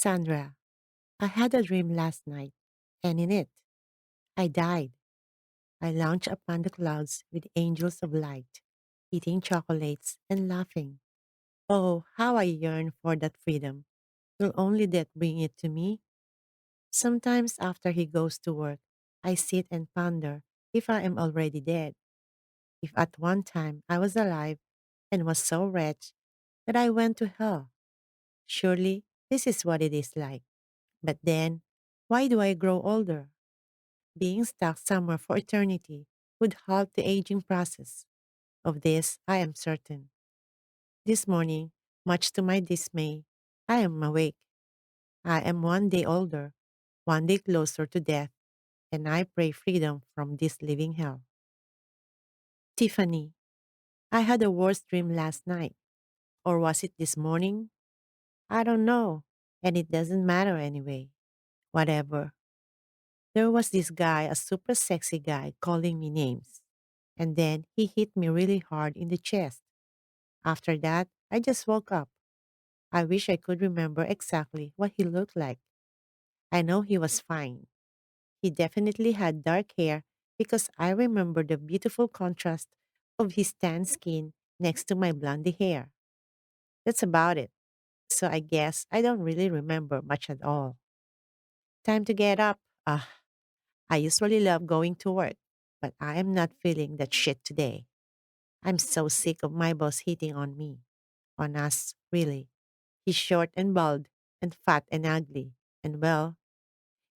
Sandra, I had a dream last night, and in it, I died. I launched upon the clouds with angels of light, eating chocolates and laughing. Oh, how I yearn for that freedom. Will only death bring it to me? Sometimes after he goes to work, I sit and ponder if I am already dead. If at one time I was alive and was so wretched that I went to hell. Surely this is what it is like. But then, why do I grow older? Being stuck somewhere for eternity would halt the aging process. Of this, I am certain. This morning, much to my dismay, I am awake. I am one day older, one day closer to death, and I pray freedom from this living hell. Tiffany, I had a worse dream last night. Or was it this morning? I don't know, and it doesn't matter anyway. Whatever. There was this guy, a super sexy guy, calling me names. And then he hit me really hard in the chest. After that, I just woke up. I wish I could remember exactly what he looked like. I know he was fine. He definitely had dark hair because I remember the beautiful contrast of his tan skin next to my blondie hair. That's about it. So I guess I don't really remember much at all. Time to get up. I usually love going to work, but I am not feeling that shit today. I'm so sick of my boss hitting on me. On us, really. He's short and bald, and fat and ugly. And well,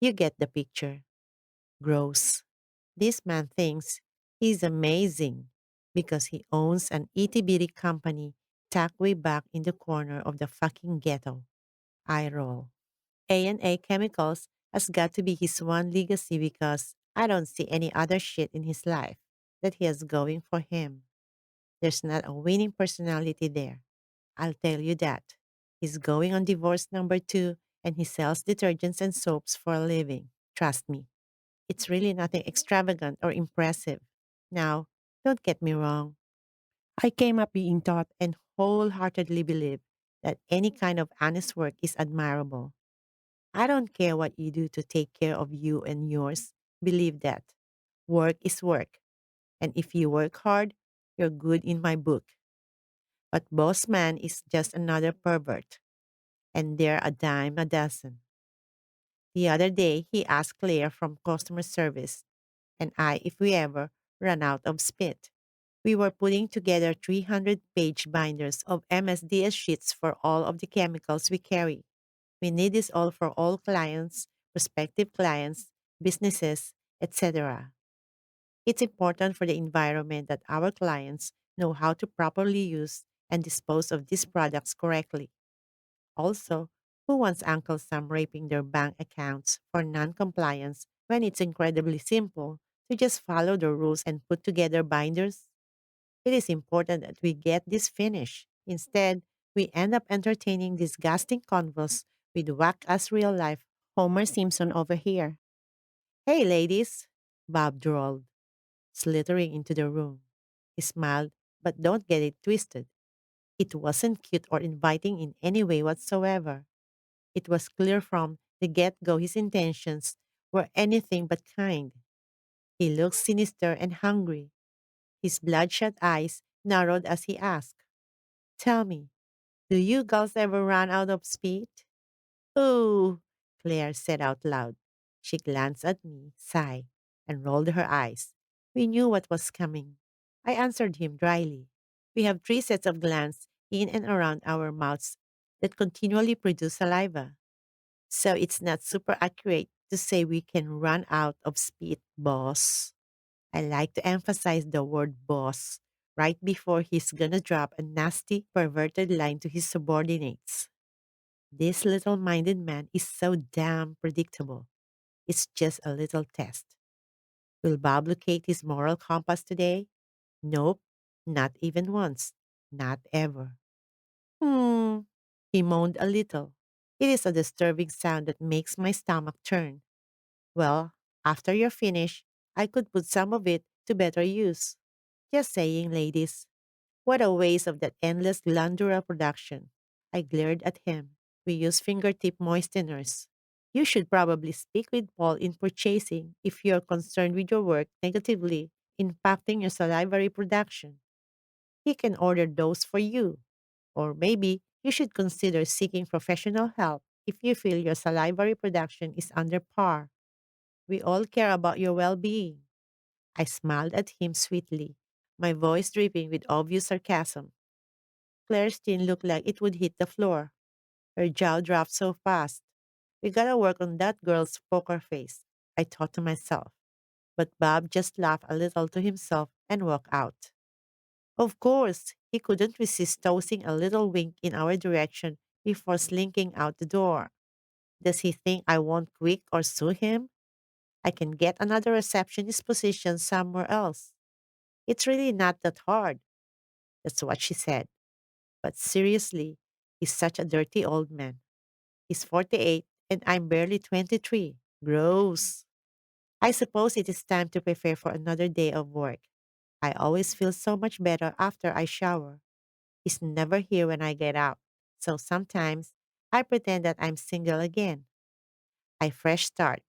you get the picture. Gross. This man thinks he's amazing because he owns an itty bitty company tucked way back in the corner of the fucking ghetto. I roll. A&A Chemicals has got to be his one legacy because I don't see any other shit in his life that he has going for him. There's not a winning personality there. I'll tell you that. He's going on divorce number two and he sells detergents and soaps for a living. Trust me. It's really nothing extravagant or impressive. Now, don't get me wrong. I came up being taught and wholeheartedly believe that any kind of honest work is admirable. I don't care what you do to take care of you and yours. Believe that. Work is work. And if you work hard, you're good in my book. But Boss Man is just another pervert. And they're a dime a dozen. The other day, he asked Claire from customer service and I if we ever ran out of spit. We were putting together 300-page binders of MSDS sheets for all of the chemicals we carry. We need this all for all clients, prospective clients, businesses, etc. It's important for the environment that our clients know how to properly use and dispose of these products correctly. Also, who wants Uncle Sam raping their bank accounts for non-compliance when it's incredibly simple to just follow the rules and put together binders? It is important that we get this finished. Instead, we end up entertaining disgusting convos with whack-ass real-life Homer Simpson over here. Hey, ladies, Bob drawled, slithering into the room. He smiled, but don't get it twisted. It wasn't cute or inviting in any way whatsoever. It was clear from the get go his intentions were anything but kind. He looked sinister and hungry. His bloodshot eyes narrowed as he asked, "Tell me, do you girls ever run out of speed?" "Ooh," Claire said out loud. She glanced at me, sighed, and rolled her eyes. We knew what was coming. I answered him dryly. We have three sets of glands in and around our mouths that continually produce saliva. So it's not super accurate to say we can run out of spit, boss. I like to emphasize the word boss right before he's gonna drop a nasty, perverted line to his subordinates. This little minded man is so damn predictable. It's just a little test. Will Bob locate his moral compass today? Nope, not even once. Not ever. Hmm, he moaned a little. It is a disturbing sound that makes my stomach turn. Well, after you're finished, I could put some of it to better use. Just saying, ladies. What a waste of that endless glandular production. I glared at him. We use fingertip moisteners. You should probably speak with Paul in purchasing if you're concerned with your work negatively impacting your salivary production. He can order those for you. Or maybe you should consider seeking professional help if you feel your salivary production is under par. We all care about your well being. I smiled at him sweetly, my voice dripping with obvious sarcasm. Claire's chin looked like it would hit the floor. Her jaw dropped so fast. We gotta work on that girl's poker face, I thought to myself. But Bob just laughed a little to himself and walked out. Of course, he couldn't resist tossing a little wink in our direction before slinking out the door. Does he think I won't quit or sue him? I can get another receptionist position somewhere else. It's really not that hard. That's what she said. But seriously, he's such a dirty old man. He's 48 and I'm barely 23. Gross. I suppose it is time to prepare for another day of work. I always feel so much better after I shower. He's never here when I get out. So sometimes I pretend that I'm single again. I fresh start.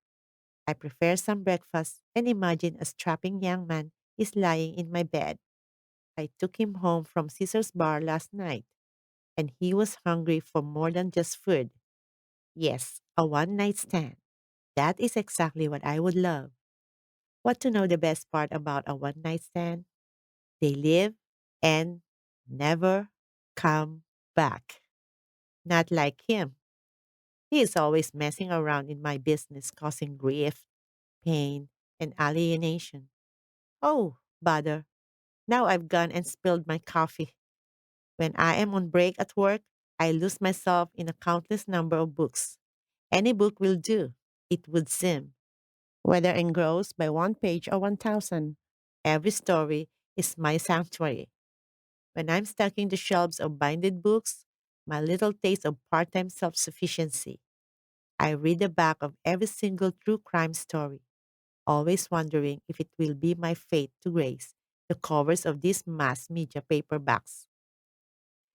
I prepare some breakfast and imagine a strapping young man is lying in my bed. I took him home from Caesar's bar last night, and he was hungry for more than just food. Yes, a one night stand. That is exactly what I would love. What to know the best part about a one night stand? They live and never come back. Not like him. He is always messing around in my business, causing grief, pain, and alienation. Oh, bother. Now I've gone and spilled my coffee. When I am on break at work, I lose myself in a countless number of books. Any book will do, it would seem. Whether engrossed by one page or 1,000, every story is my sanctuary. When I'm stacking the shelves of binded books, my little taste of part time self sufficiency, I read the back of every single true crime story, always wondering if it will be my fate to grace the covers of these mass media paperbacks.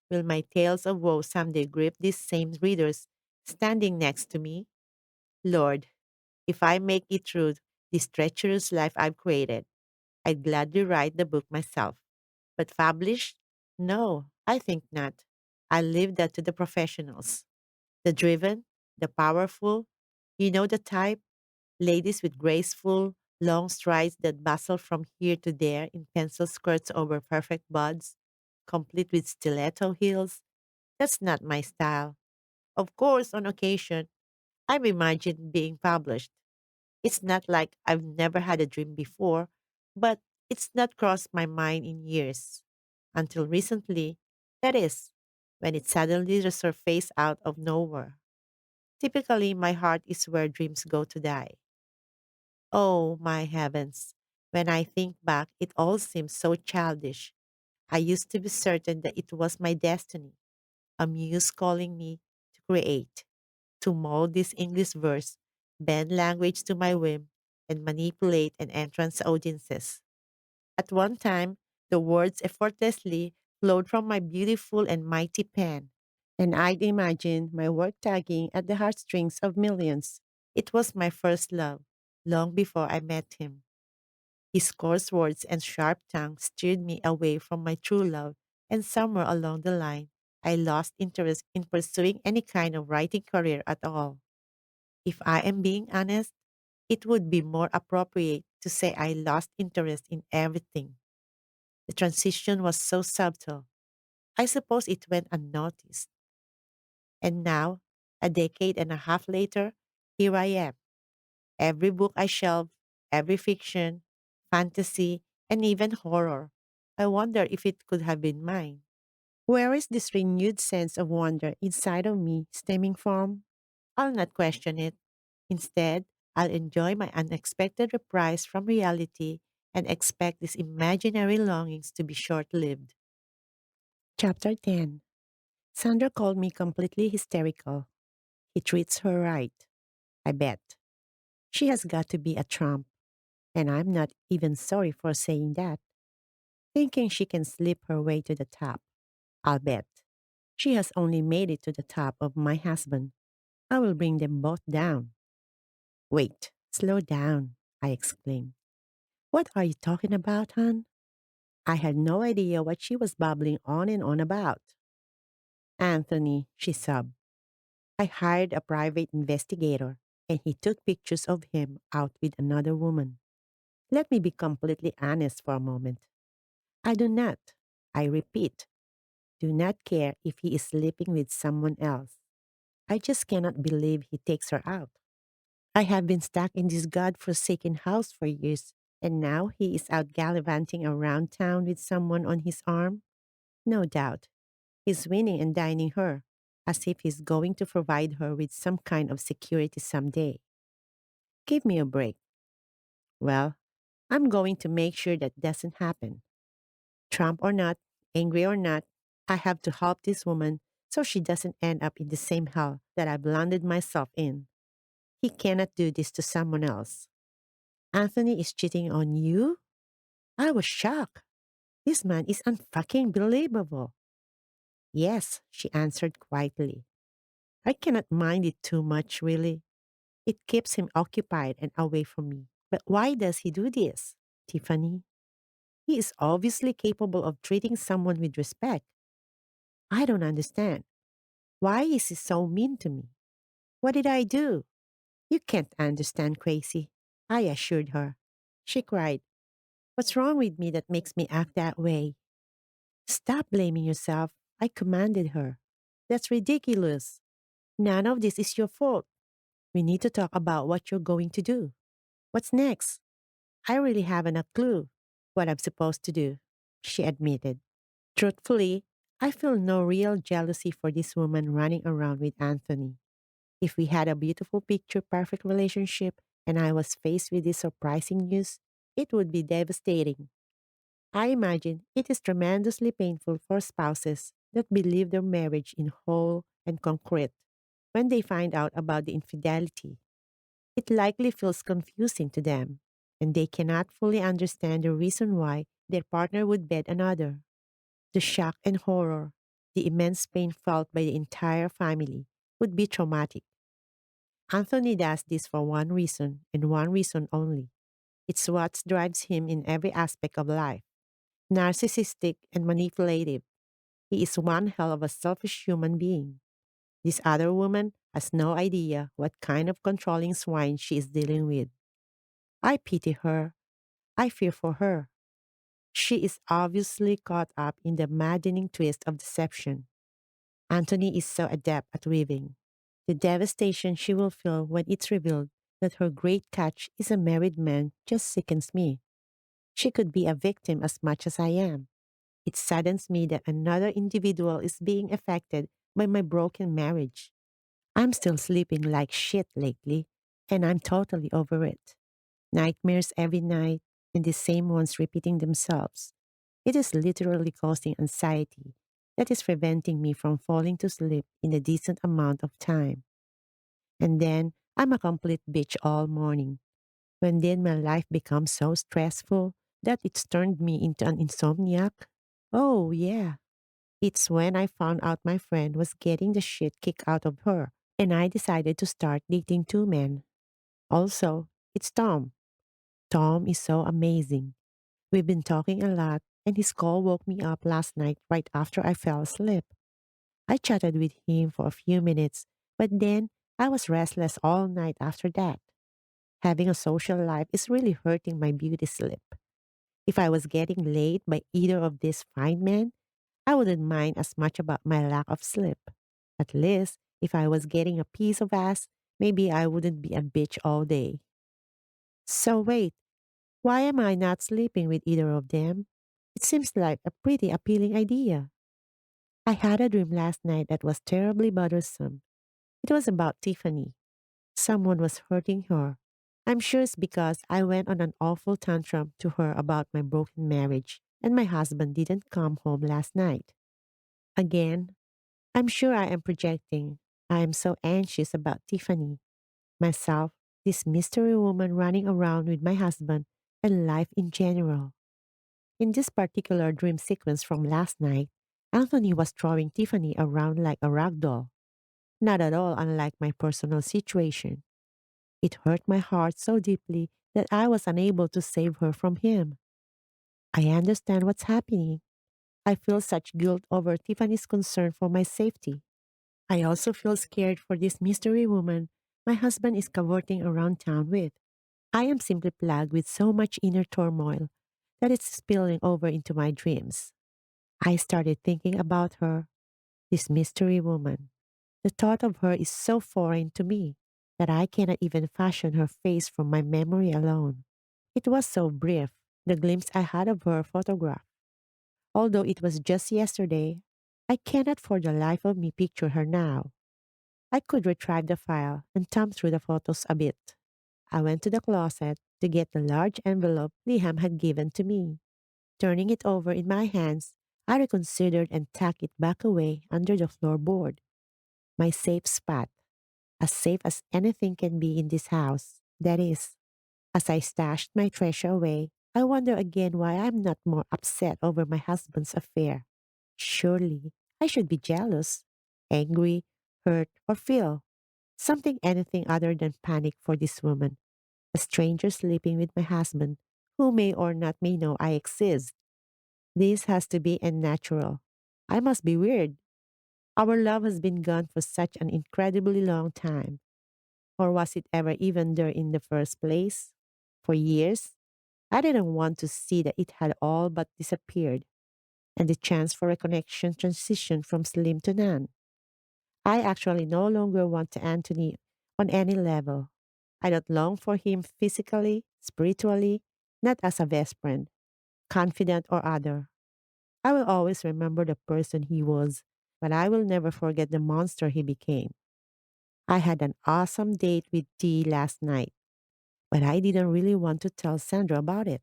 Will my tales of woe someday grip these same readers standing next to me? Lord, if I make it through this treacherous life I've created, I'd gladly write the book myself. But published? No, I think not. I'll leave that to the professionals. The driven, the powerful, you know the type, ladies with graceful, long strides that bustle from here to there in pencil skirts over perfect buds, complete with stiletto heels. That's not my style. Of course, on occasion, I've imagined being published. It's not like I've never had a dream before, but it's not crossed my mind in years. Until recently, that is, when it suddenly resurfaced out of nowhere. Typically, my heart is where dreams go to die. Oh, my heavens. When I think back, it all seems so childish. I used to be certain that it was my destiny, a muse calling me to create, to mold this English verse, bend language to my whim, and manipulate and entrance audiences. At one time, the words effortlessly flowed from my beautiful and mighty pen, and I'd imagine my work tugging at the heartstrings of millions. It was my first love, long before I met him. His coarse words and sharp tongue steered me away from my true love, and somewhere along the line, I lost interest in pursuing any kind of writing career at all. If I am being honest, it would be more appropriate to say I lost interest in everything. The transition was so subtle. I suppose it went unnoticed. And now, a decade and a half later, here I am. Every book I shelved, every fiction, fantasy, and even horror. I wonder if it could have been mine. Where is this renewed sense of wonder inside of me stemming from? I'll not question it. Instead, I'll enjoy my unexpected reprise from reality and expect these imaginary longings to be short lived. Chapter 10. Sandra called me completely hysterical. He treats her right, I bet. She has got to be a trump, and I'm not even sorry for saying that. Thinking she can slip her way to the top, I'll bet. She has only made it to the top of my husband. I will bring them both down. Wait, slow down, I exclaimed. What are you talking about, hon? I had no idea what she was babbling on and on about. Anthony, she sobbed. I hired a private investigator, and he took pictures of him out with another woman. Let me be completely honest for a moment. I do not, I repeat, do not care if he is sleeping with someone else. I just cannot believe he takes her out. I have been stuck in this god-forsaken house for years, and now he is out gallivanting around town with someone on his arm? No doubt. He's winning and dining her, as if he's going to provide her with some kind of security someday. Give me a break. Well, I'm going to make sure that doesn't happen. Trump or not, angry or not, I have to help this woman so she doesn't end up in the same hell that I've landed myself in. He cannot do this to someone else. Anthony is cheating on you? I was shocked. This man is unfucking believable. Yes, she answered quietly. I cannot mind it too much, really. It keeps him occupied and away from me. But why does he do this, Tiffany? He is obviously capable of treating someone with respect. I don't understand. Why is he so mean to me? What did I do? You can't understand, crazy, I assured her. She cried. What's wrong with me that makes me act that way? Stop blaming yourself, I commanded her. That's ridiculous. None of this is your fault. We need to talk about what you're going to do. What's next? I really haven't a clue what I'm supposed to do, she admitted. Truthfully, I feel no real jealousy for this woman running around with Anthony. If we had a beautiful picture perfect relationship and I was faced with this surprising news, it would be devastating. I imagine it is tremendously painful for spouses that believe their marriage in whole and concrete when they find out about the infidelity. It likely feels confusing to them, and they cannot fully understand the reason why their partner would bed another. The shock and horror, the immense pain felt by the entire family, would be traumatic. Anthony does this for one reason and one reason only. It's what drives him in every aspect of life. Narcissistic and manipulative. He is one hell of a selfish human being. This other woman has no idea what kind of controlling swine she is dealing with. I pity her. I fear for her. She is obviously caught up in the maddening twist of deception. Anthony is so adept at weaving. The devastation she will feel when it's revealed that her great catch is a married man just sickens me. She could be a victim as much as I am. It saddens me that another individual is being affected by my broken marriage. I'm still sleeping like shit lately, and I'm totally over it. Nightmares every night, and the same ones repeating themselves. It is literally causing anxiety that is preventing me from falling to sleep in a decent amount of time. And then I'm a complete bitch all morning. When did my life become so stressful that it's turned me into an insomniac? Oh, yeah. It's when I found out my friend was getting the shit kicked out of her, and I decided to start dating two men. Also, it's Tom. Tom is so amazing. We've been talking a lot, and his call woke me up last night right after I fell asleep. I chatted with him for a few minutes, but then I was restless all night after that. Having a social life is really hurting my beauty sleep. If I was getting laid by either of these fine men, I wouldn't mind as much about my lack of sleep. At least, if I was getting a piece of ass, maybe I wouldn't be a bitch all day. So wait, why am I not sleeping with either of them? It seems like a pretty appealing idea. I had a dream last night that was terribly bothersome. It was about Tiffany. Someone was hurting her. I'm sure it's because I went on an awful tantrum to her about my broken marriage, and my husband didn't come home last night. Again, I'm sure I am projecting. I am so anxious about Tiffany, myself, this mystery woman running around with my husband, and life in general. In this particular dream sequence from last night, Anthony was throwing Tiffany around like a rag doll, not at all unlike my personal situation. It hurt my heart so deeply that I was unable to save her from him. I understand what's happening. I feel such guilt over Tiffany's concern for my safety. I also feel scared for this mystery woman my husband is cavorting around town with. I am simply plagued with so much inner turmoil that it's spilling over into my dreams. I started thinking about her, this mystery woman. The thought of her is so foreign to me that I cannot even fashion her face from my memory alone. It was so brief, the glimpse I had of her photograph. Although it was just yesterday, I cannot for the life of me picture her now. I could retrieve the file and thumb through the photos a bit. I went to the closet to get the large envelope Liam had given to me. Turning it over in my hands, I reconsidered and tucked it back away under the floorboard. My safe spot, as safe as anything can be in this house. That is, as I stashed my treasure away, I wonder again why I'm not more upset over my husband's affair. Surely, I should be jealous, angry, hurt, or feel something anything other than panic for this woman, a stranger sleeping with my husband, who may or not may know I exist. This has to be unnatural. I must be weird. Our love has been gone for such an incredibly long time. Or was it ever even there in the first place? For years, I didn't want to see that it had all but disappeared, and the chance for a connection transitioned from slim to none. I actually no longer want Anthony on any level. I don't long for him physically, spiritually, not as a best friend, confidant, or other. I will always remember the person he was, but I will never forget the monster he became. I had an awesome date with T last night, but I didn't really want to tell Sandra about it.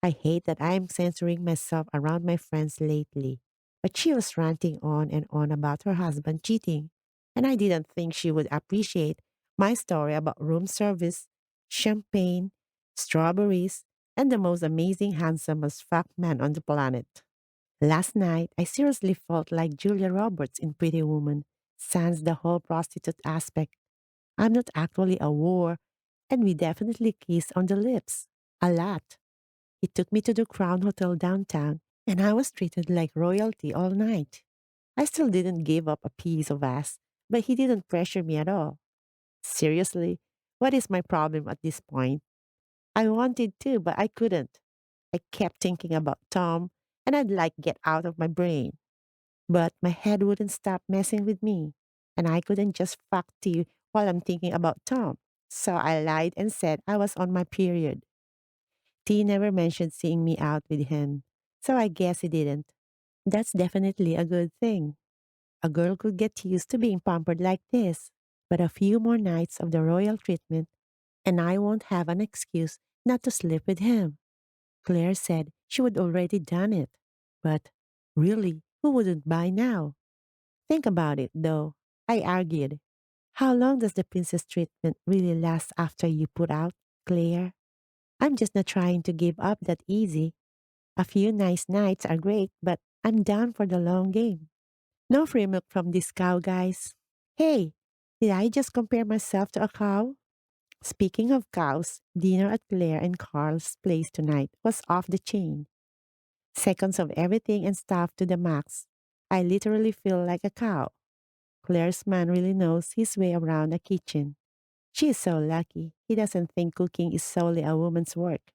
I hate that I am censoring myself around my friends lately. But she was ranting on and on about her husband cheating, and I didn't think she would appreciate my story about room service, champagne, strawberries, and the most amazing, handsomest fat man on the planet. Last night, I seriously felt like Julia Roberts in Pretty Woman, sans the whole prostitute aspect. I'm not actually a whore, and we definitely kissed on the lips. A lot. He took me to the Crown Hotel downtown, and I was treated like royalty all night. I still didn't give up a piece of ass, but he didn't pressure me at all. Seriously, what is my problem at this point? I wanted to, but I couldn't. I kept thinking about Tom, and I'd like get out of my brain. But my head wouldn't stop messing with me, and I couldn't just fuck T while I'm thinking about Tom. So I lied and said I was on my period. T never mentioned seeing me out with him, so I guess he didn't. That's definitely a good thing. A girl could get used to being pampered like this. But a few more nights of the royal treatment, and I won't have an excuse not to sleep with him. Claire said she would already done it. But really, who wouldn't buy now? Think about it, though. I argued. How long does the princess treatment really last after you put out, Claire? I'm just not trying to give up that easy. A few nice nights are great, but I'm down for the long game. No free milk from this cow, guys. Hey, did I just compare myself to a cow? Speaking of cows, dinner at Claire and Carl's place tonight was off the chain. Seconds of everything and stuff to the max. I literally feel like a cow. Claire's man really knows his way around a kitchen. She is so lucky. He doesn't think cooking is solely a woman's work.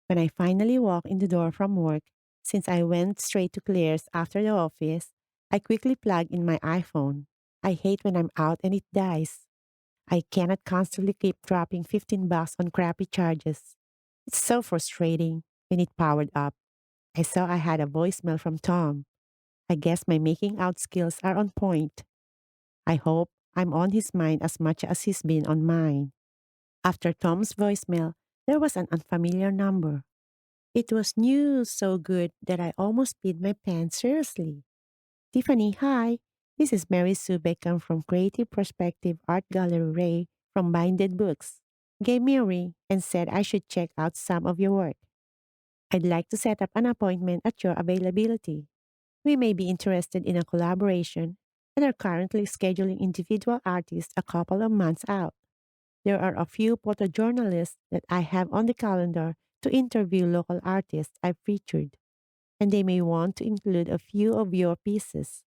When I finally walked in the door from work, since I went straight to Claire's after the office, I quickly plugged in my iPhone. I hate when I'm out and it dies. I cannot constantly keep dropping 15 bucks on crappy charges. It's so frustrating when it powered up. I saw I had a voicemail from Tom. I guess my making out skills are on point. I hope I'm on his mind as much as he's been on mine. After Tom's voicemail, there was an unfamiliar number. It was news so good that I almost peed my pants seriously. Tiffany, hi. This is Mary Sue Beckham from Creative Perspective Art Gallery Ray from Binded Books. Gave me a ring and said I should check out some of your work. I'd like to set up an appointment at your availability. We may be interested in a collaboration and are currently scheduling individual artists a couple of months out. There are a few photojournalists that I have on the calendar to interview local artists I've featured, and they may want to include a few of your pieces.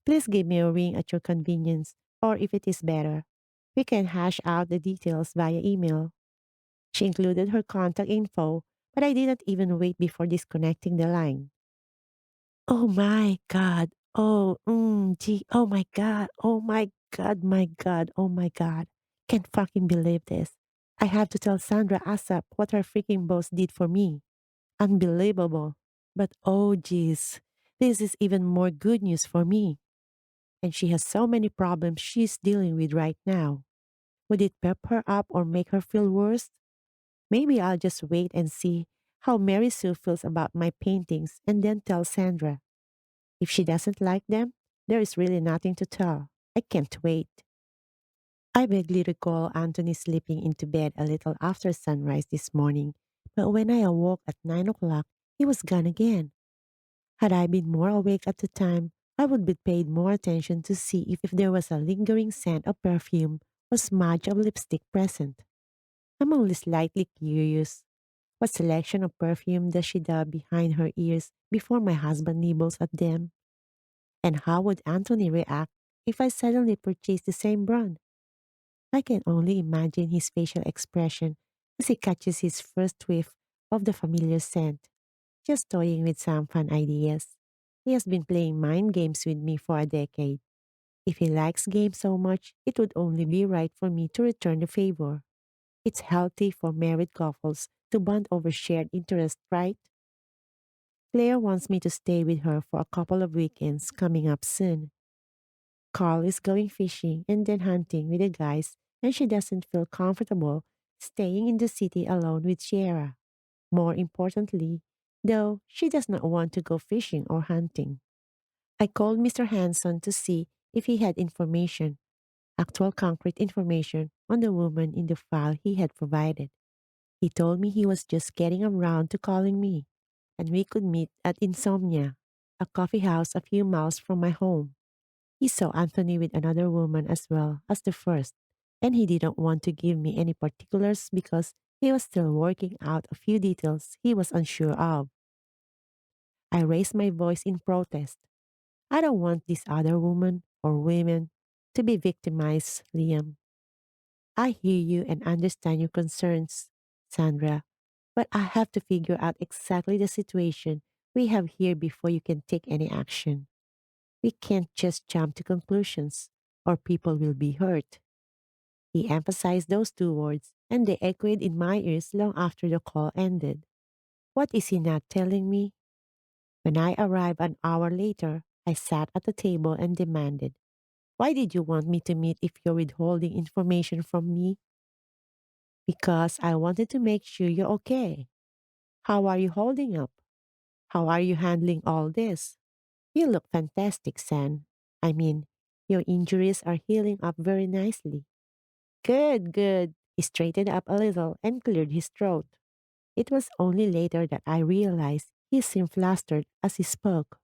Please give me a ring at your convenience, or if it is better, we can hash out the details via email. She included her contact info, but I didn't even wait before disconnecting the line. Oh my God. Oh my God. Oh my God. My God. Oh my God. Can't fucking believe this. I have to tell Sandra ASAP what her freaking boss did for me. Unbelievable. But oh geez, this is even more good news for me. And she has so many problems she's dealing with right now. Would it pep her up or make her feel worse? Maybe I'll just wait and see how Mary Sue feels about my paintings and then tell Sandra. If she doesn't like them, there is really nothing to tell. I can't wait. I vaguely recall Anthony slipping into bed a little after sunrise this morning, but when I awoke at 9 o'clock, he was gone again. Had I been more awake at the time, I would be paid more attention to see if there was a lingering scent of perfume or smudge of lipstick present. I'm only slightly curious. What selection of perfume does she dab behind her ears before my husband nibbles at them? And how would Anthony react if I suddenly purchased the same brand? I can only imagine his facial expression as he catches his first whiff of the familiar scent, just toying with some fun ideas. He has been playing mind games with me for a decade. If he likes games so much, it would only be right for me to return the favor. It's healthy for married couples to bond over shared interests, right? Claire wants me to stay with her for a couple of weekends coming up soon. Carl is going fishing and then hunting with the guys, and she doesn't feel comfortable staying in the city alone with Sierra. More importantly, though, she does not want to go fishing or hunting. I called Mr. Hanson to see if he had information, actual concrete information, on the woman in the file he had provided. He told me he was just getting around to calling me, and we could meet at Insomnia, a coffee house a few miles from my home. He saw Anthony with another woman as well as the first, and he didn't want to give me any particulars because he was still working out a few details he was unsure of. I raised my voice in protest. I don't want this other woman or women to be victimized, Liam. I hear you and understand your concerns, Sandra, but I have to figure out exactly the situation we have here before you can take any action. We can't just jump to conclusions, or people will be hurt. He emphasized those two words, and they echoed in my ears long after the call ended. What is he not telling me? When I arrived an hour later, I sat at the table and demanded, "Why did you want me to meet if you're withholding information from me?" "Because I wanted to make sure you're okay. How are you holding up? How are you handling all this? You look fantastic, San. I mean, your injuries are healing up very nicely." "Good, good." He straightened up a little and cleared his throat. It was only later that I realized he seemed flustered as he spoke.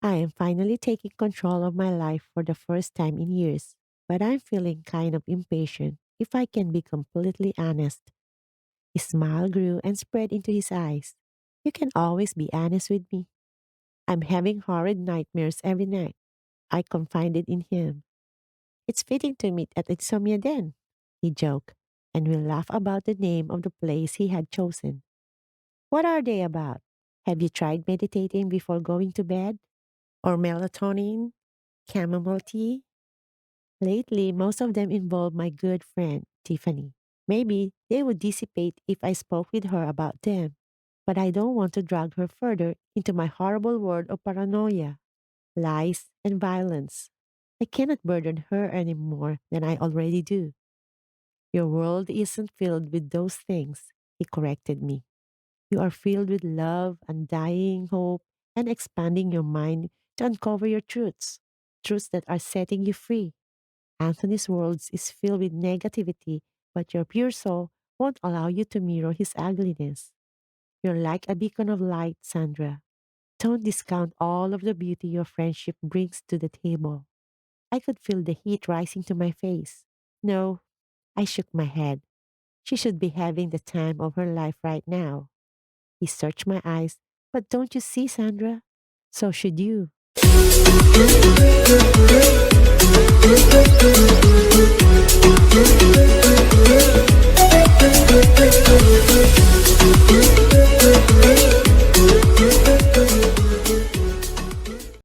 "I am finally taking control of my life for the first time in years, but I'm feeling kind of impatient, if I can be completely honest." His smile grew and spread into his eyes. "You can always be honest with me. I'm having horrid nightmares every night." I confided in him. "It's fitting to meet at Insomnia then," he joked, and we laughed about the name of the place he had chosen. "What are they about? Have you tried meditating before going to bed? Or melatonin? Chamomile tea?" "Lately, most of them involve my good friend, Tiffany. Maybe they would dissipate if I spoke with her about them. But I don't want to drag her further into my horrible world of paranoia, lies, and violence. I cannot burden her any more than I already do." "Your world isn't filled with those things," he corrected me. "You are filled with love, undying hope, and expanding your mind to uncover your truths, truths that are setting you free. Anthony's world is filled with negativity, but your pure soul won't allow you to mirror his ugliness. You're like a beacon of light, Sandra. Don't discount all of the beauty your friendship brings to the table. I could feel the heat rising to my face. No, I shook my head. She should be having the time of her life right now. He searched my eyes. But don't you see, Sandra? So should you.